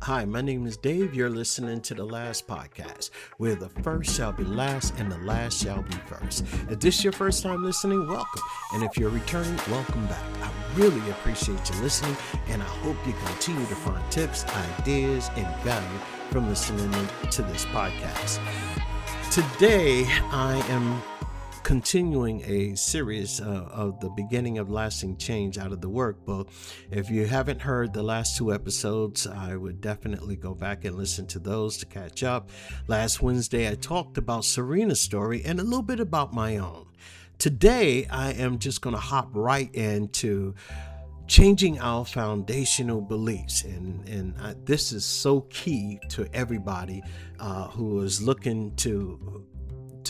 Hi, my name is Dave. You're listening to The Last Podcast, where the first shall be last and the last shall be first. If this is your first time listening, welcome. And if you're returning, welcome back. I really appreciate you listening, and I hope you continue to find tips, ideas, and value from listening to this podcast. Today, I am continuing a series of the beginning of lasting change out of the workbook. If you haven't heard the last two episodes, I would definitely go back and listen to those to catch up. Last Wednesday, I talked about Serena's story and a little bit about my own. Today, I am just going to hop right into changing our foundational beliefs. And this is so key to everybody who is looking to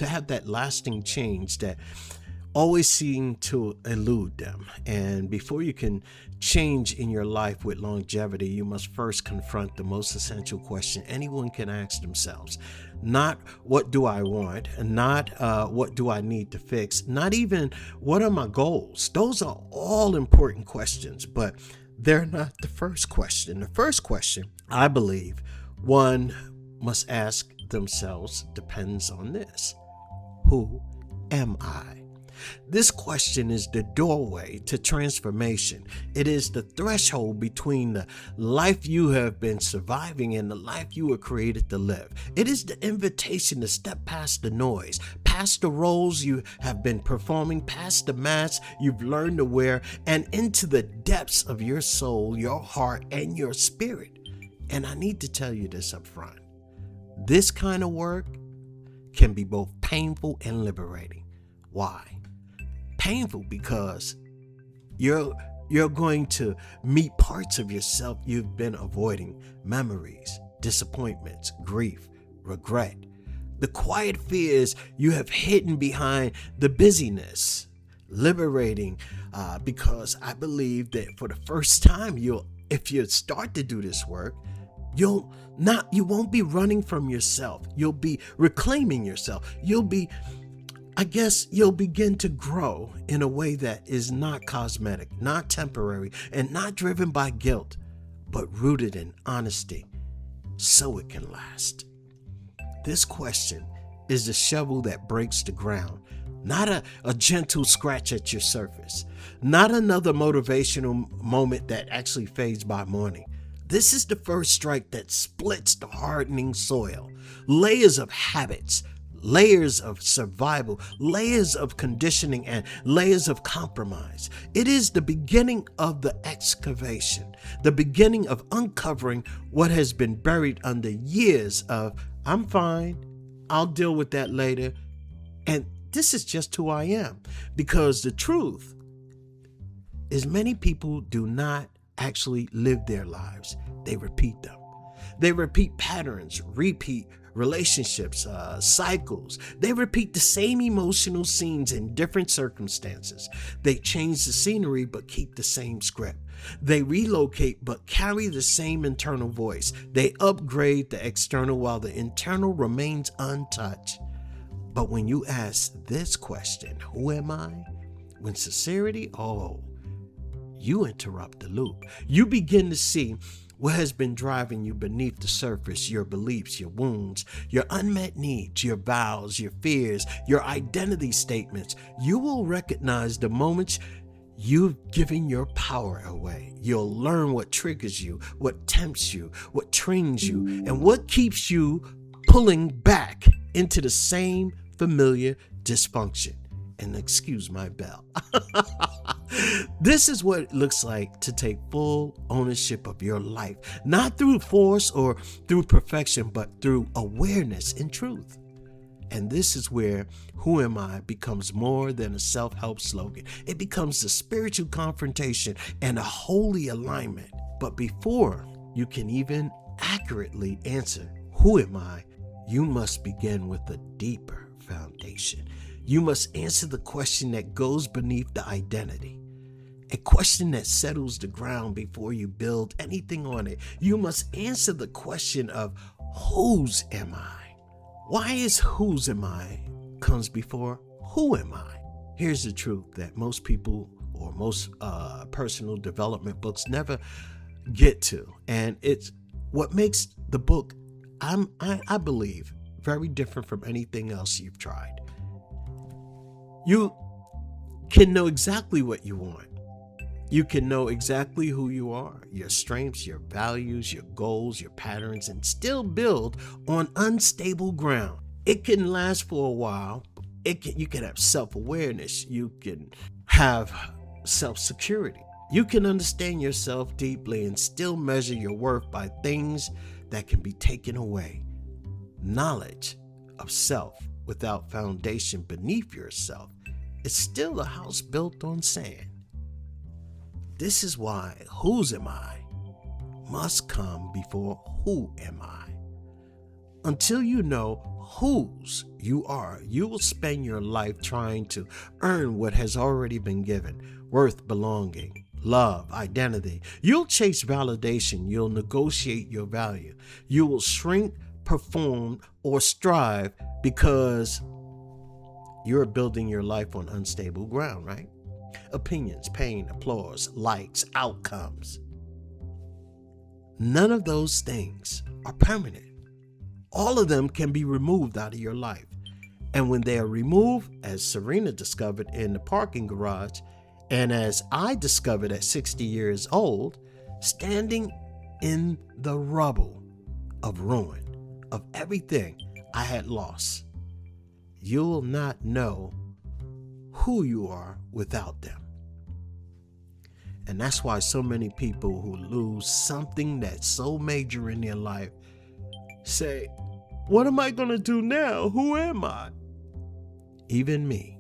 have that lasting change that always seem to elude them. And before you can change in your life with longevity, you must first confront the most essential question anyone can ask themselves. Not what do I want, and not what do I need to fix, not even what are my goals. Those are all important questions, but they're not the first question. The first question, I believe, one must ask themselves depends on this. Who am I? This question is the doorway to transformation. It is the threshold between the life you have been surviving and the life you were created to live. It is the invitation to step past the noise, past the roles you have been performing, past the masks you've learned to wear, and into the depths of your soul, your heart, and your spirit. And I need to tell you this up front. This kind of work can be both painful and liberating. Why? Painful because you're going to meet parts of yourself you've been avoiding, memories, disappointments, grief, regret, the quiet fears you have hidden behind the busyness. Liberating because I believe that for the first time, if you start to do this work, you won't be running from yourself. You'll be reclaiming yourself. You'll begin to grow in a way that is not cosmetic, not temporary, and not driven by guilt, but rooted in honesty, so it can last. This question is the shovel that breaks the ground, not a gentle scratch at your surface, not another motivational moment that actually fades by morning. This is the first strike that splits the hardening soil. Layers of habits, layers of survival, layers of conditioning, and layers of compromise. It is the beginning of the excavation, the beginning of uncovering what has been buried under years of, I'm fine, I'll deal with that later, and this is just who I am. Because the truth is many people do not actually live their lives. They repeat them. They repeat patterns, repeat relationships, cycles. They repeat the same emotional scenes in different circumstances. They change the scenery but keep the same script. They relocate but carry the same internal voice. They upgrade the external while the internal remains untouched. But when you ask this question, who am I? When sincerity, you interrupt the loop. You begin to see what has been driving you beneath the surface, your beliefs, your wounds, your unmet needs, your vows, your fears, your identity statements. You will recognize the moments you've given your power away. You'll learn what triggers you, what tempts you, what trains you, and what keeps you pulling back into the same familiar dysfunction. And excuse my bell. This is what it looks like to take full ownership of your life, not through force or through perfection, but through awareness and truth. And this is where who am I becomes more than a self-help slogan. It becomes a spiritual confrontation and a holy alignment. But before you can even accurately answer who am I, you must begin with a deeper foundation. You must answer the question that goes beneath the identity, a question that settles the ground before you build anything on it. You must answer the question of whose am I? Why is whose am I comes before who am I? Here's the truth that most people or most personal development books never get to, and it's what makes the book, I believe, very different from anything else you've tried. You can know exactly what you want. You can know exactly who you are, your strengths, your values, your goals, your patterns, and still build on unstable ground. It can last for a while. You can have self-awareness. You can have self-security. You can understand yourself deeply and still measure your worth by things that can be taken away. Knowledge of self without foundation beneath yourself is still a house built on sand. This is why whose am I must come before who am I. Until you know whose you are, you will spend your life trying to earn what has already been given: worth, belonging, love, identity. You'll chase validation. You'll negotiate your value. You will shrink, perform, or strive because you're building your life on unstable ground, right? Opinions, pain, applause, likes, outcomes. None of those things are permanent. All of them can be removed out of your life. And when they are removed, as Serena discovered in the parking garage, and as I discovered at 60 years old, standing in the rubble of ruin, of everything I had lost, you'll not know who you are without them. And that's why so many people who lose something that's so major in their life say, what am I going to do now? Who am I? Even me.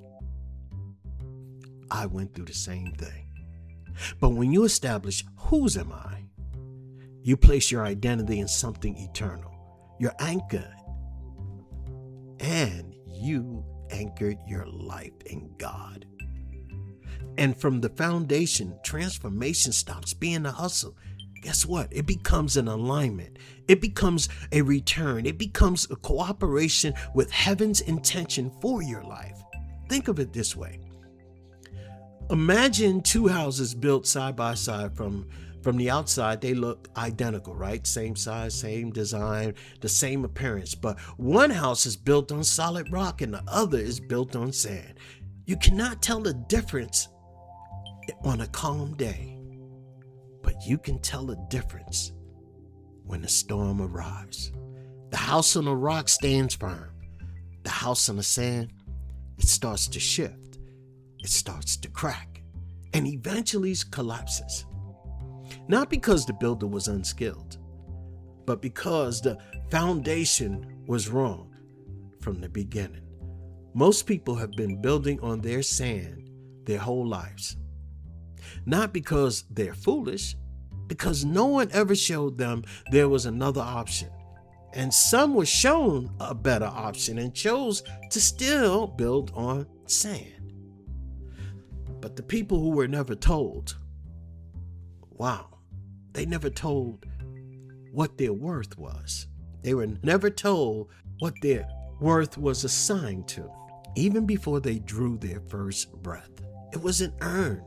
I went through the same thing. But when you establish whose am I, you place your identity in something eternal. Your anchor. And you anchored your life in God. And from the foundation, transformation stops being a hustle. Guess what? It becomes an alignment. It becomes a return. It becomes a cooperation with heaven's intention for your life. Think of it this way. Imagine two houses built side by side. From the outside, they look identical, right? Same size, same design, the same appearance. But one house is built on solid rock and the other is built on sand. You cannot tell the difference on a calm day, but you can tell the difference when the storm arrives. The house on the rock stands firm. The house on the sand, it starts to shift. It starts to crack and eventually collapses. Not because the builder was unskilled, but because the foundation was wrong from the beginning. Most people have been building on their sand their whole lives. Not because they're foolish, because no one ever showed them there was another option. And some were shown a better option and chose to still build on sand. But the people who were never told, they never told what their worth was. They were never told what their worth was assigned to, even before they drew their first breath. It wasn't earned.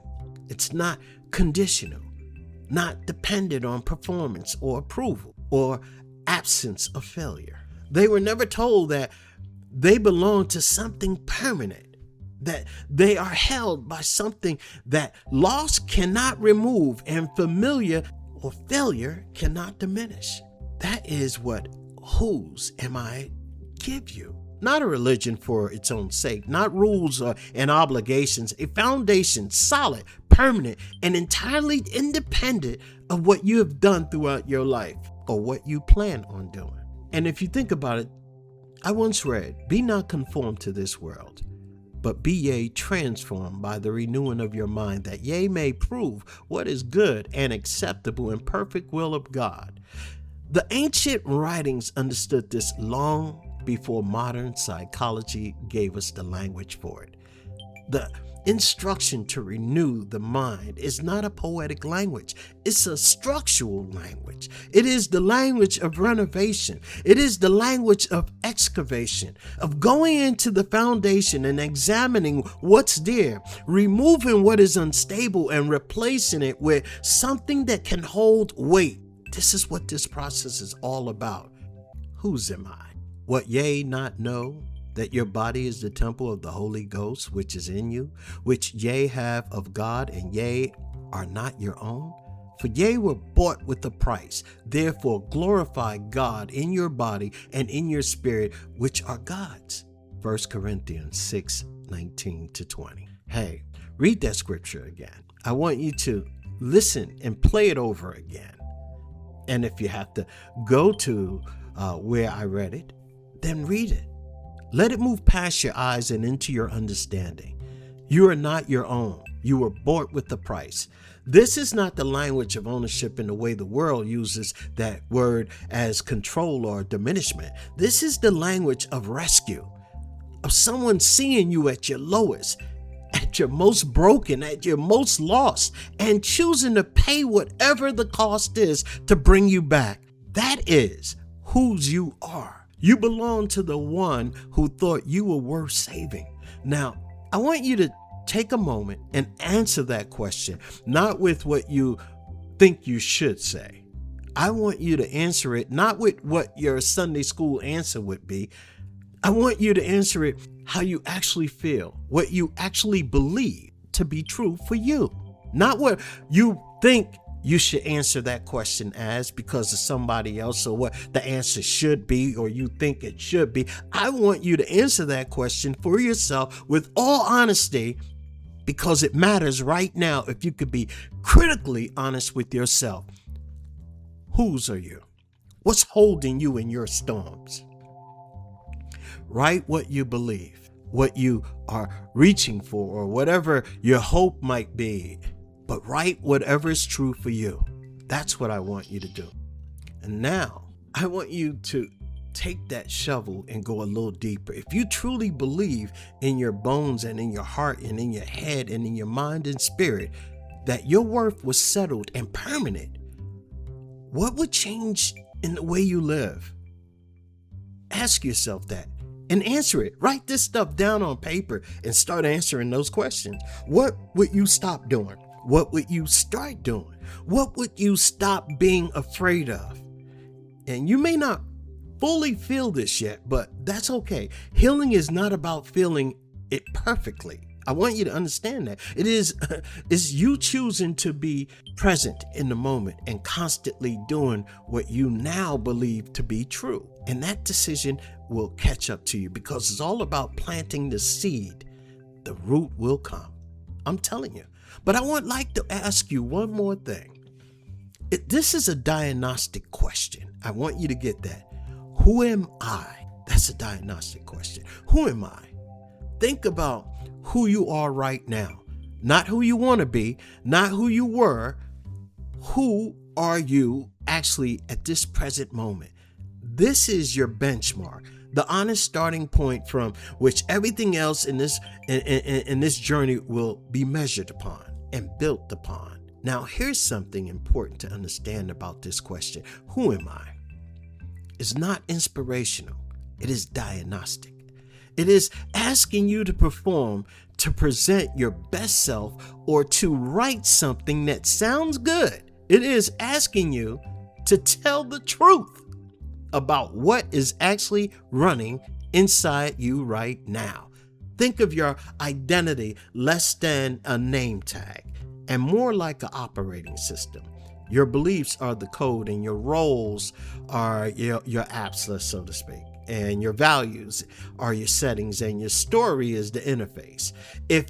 It's not conditional, not dependent on performance or approval or absence of failure. They were never told that they belong to something permanent, that they are held by something that loss cannot remove and familiar or failure cannot diminish. That is what whose am I give you. Not a religion for its own sake, not rules and obligations, a foundation solid, permanent, and entirely independent of what you have done throughout your life or what you plan on doing. And if you think about it, I once read, "Be not conformed to this world, but be ye transformed by the renewing of your mind, that ye may prove what is good and acceptable and perfect will of God." The ancient writings understood this long before modern psychology gave us the language for it. The instruction to renew the mind is not a poetic language. It's a structural language. It is the language of renovation. It is the language of excavation, of going into the foundation and examining what's there, removing what is unstable and replacing it with something that can hold weight. This is what this process is all about. Whose am I? What ye not know, that your body is the temple of the Holy Ghost, which is in you, which ye have of God, and ye are not your own? For ye were bought with a price. Therefore glorify God in your body and in your spirit, which are God's. 1 Corinthians 6:19-20. Hey, read that scripture again. I want you to listen and play it over again. And if you have to go to where I read it, then read it. Let it move past your eyes and into your understanding. You are not your own. You were bought with a price. This is not the language of ownership in the way the world uses that word as control or diminishment. This is the language of rescue, of someone seeing you at your lowest, at your most broken, at your most lost, and choosing to pay whatever the cost is to bring you back. That is whose you are. You belong to the one who thought you were worth saving. Now, I want you to take a moment and answer that question, not with what you think you should say. I want you to answer it not with what your Sunday school answer would be. I want you to answer it how you actually feel, what you actually believe to be true for you, not what you think you should answer that question as because of somebody else or what the answer should be or you think it should be. I want you to answer that question for yourself with all honesty, because it matters right now if you could be critically honest with yourself. Whose are you? What's holding you in your storms? Write what you believe, what you are reaching for, or whatever your hope might be. But write whatever is true for you. That's what I want you to do. And now I want you to take that shovel and go a little deeper. If you truly believe in your bones and in your heart and in your head and in your mind and spirit that your worth was settled and permanent, what would change in the way you live? Ask yourself that and answer it. Write this stuff down on paper and start answering those questions. What would you stop doing? What would you start doing? What would you stop being afraid of? And you may not fully feel this yet, but that's okay. Healing is not about feeling it perfectly. I want you to understand that. It's you choosing to be present in the moment and constantly doing what you now believe to be true. And that decision will catch up to you because it's all about planting the seed. The root will come. I'm telling you. But I would like to ask you one more thing. This is a diagnostic question. I want you to get that. Who am I? That's a diagnostic question. Who am I? Think about who you are right now. Not who you want to be, not who you were. Who are you actually at this present moment? This is your benchmark, the honest starting point from which everything else in this journey will be measured upon and built upon. Now, here's something important to understand about this question. Who am I? It's not inspirational. It is diagnostic. It is asking you to perform, to present your best self, or to write something that sounds good. It is asking you to tell the truth about what is actually running inside you right now. Think of your identity less than a name tag and more like an operating system. Your beliefs are the code and your roles are your apps, so to speak. And your values are your settings and your story is the interface. If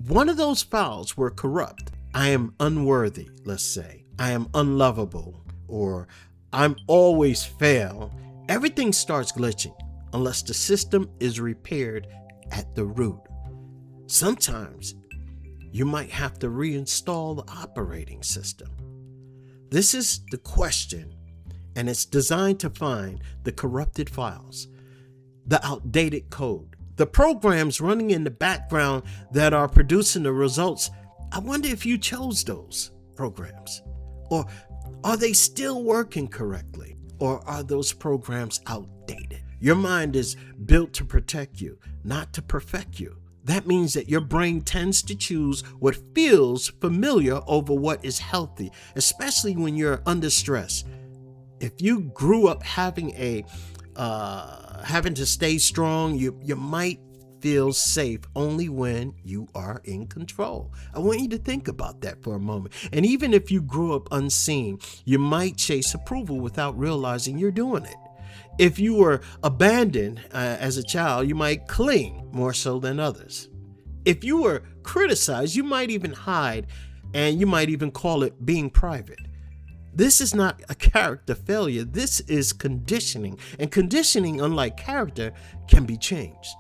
one of those files were corrupt, I am unworthy, let's say, I am unlovable, or I'm always fail, everything starts glitching unless the system is repaired at the root. Sometimes you might have to reinstall the operating system. This is the question, and it's designed to find the corrupted files, the outdated code, the programs running in the background that are producing the results. I wonder if you chose those programs, or are they still working correctly, or are those programs outdated? Your mind is built to protect you, not to perfect you. That means that your brain tends to choose what feels familiar over what is healthy, especially when you're under stress. If you grew up having to stay strong, you might feel safe only when you are in control. I want you to think about that for a moment. And even if you grew up unseen, you might chase approval without realizing you're doing it. If you were abandoned as a child, you might cling more so than others. If you were criticized, you might even hide, and you might even call it being private. This is not a character failure. This is conditioning. And conditioning, unlike character, can be changed.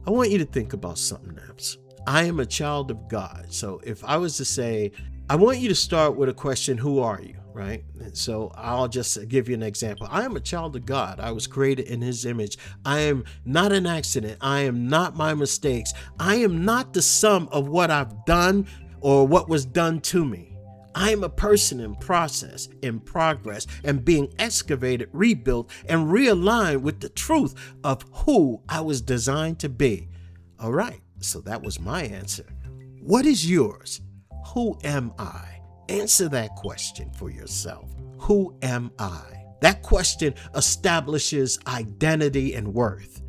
I want you to think about something else. I am a child of God. So if I was to say, I want you to start with a question, who are you? Right? And so I'll just give you an example. I am a child of God. I was created in his image. I am not an accident. I am not my mistakes. I am not the sum of what I've done or what was done to me. I am a person in process, in progress, and being excavated, rebuilt, and realigned with the truth of who I was designed to be. All right, so that was my answer. What is yours? Who am I? Answer that question for yourself. Who am I? That question establishes identity and worth.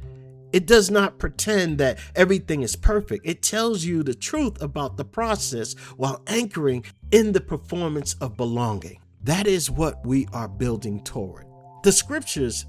It does not pretend that everything is perfect. It tells you the truth about the process while anchoring in the performance of belonging. That is what we are building toward. The scriptures,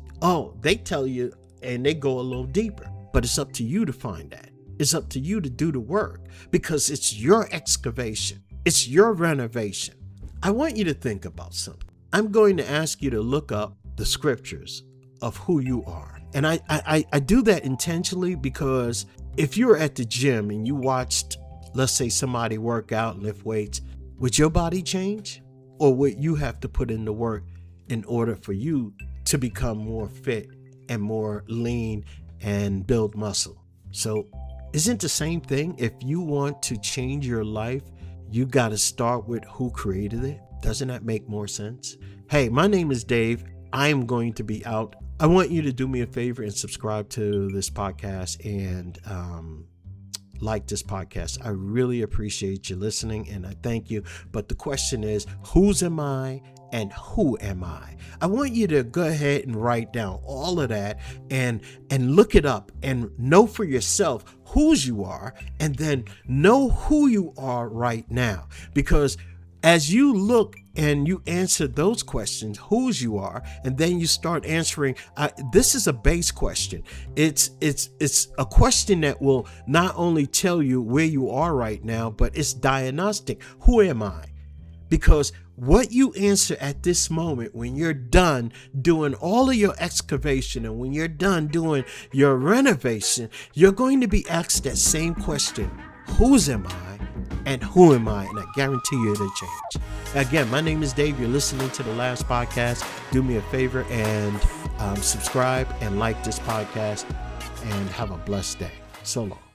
they tell you and they go a little deeper, but it's up to you to find that. It's up to you to do the work because it's your excavation. It's your renovation. I want you to think about something. I'm going to ask you to look up the scriptures of who you are. And I do that intentionally because if you're at the gym and you watched, let's say, somebody work out and lift weights, would your body change? Or would you have to put in the work in order for you to become more fit and more lean and build muscle? So isn't the same thing? If you want to change your life, you got to start with who created it. Doesn't that make more sense? Hey, my name is Dave. I am going to be out. I want you to do me a favor and subscribe to this podcast and like this podcast. I really appreciate you listening and I thank you. But the question is, whose am I and who am I? I want you to go ahead and write down all of that and look it up and know for yourself whose you are and then know who you are right now. Because as you look and you answer those questions, whose you are, and then you start answering, this is a base question. It's a question that will not only tell you where you are right now, but it's diagnostic. Who am I? Because what you answer at this moment, when you're done doing all of your excavation and when you're done doing your renovation, you're going to be asked that same question. Whose am I and who am I? And I guarantee you it'll change. Again, my name is Dave. You're listening to the last podcast. Do me a favor and subscribe and like this podcast and have a blessed day. So long.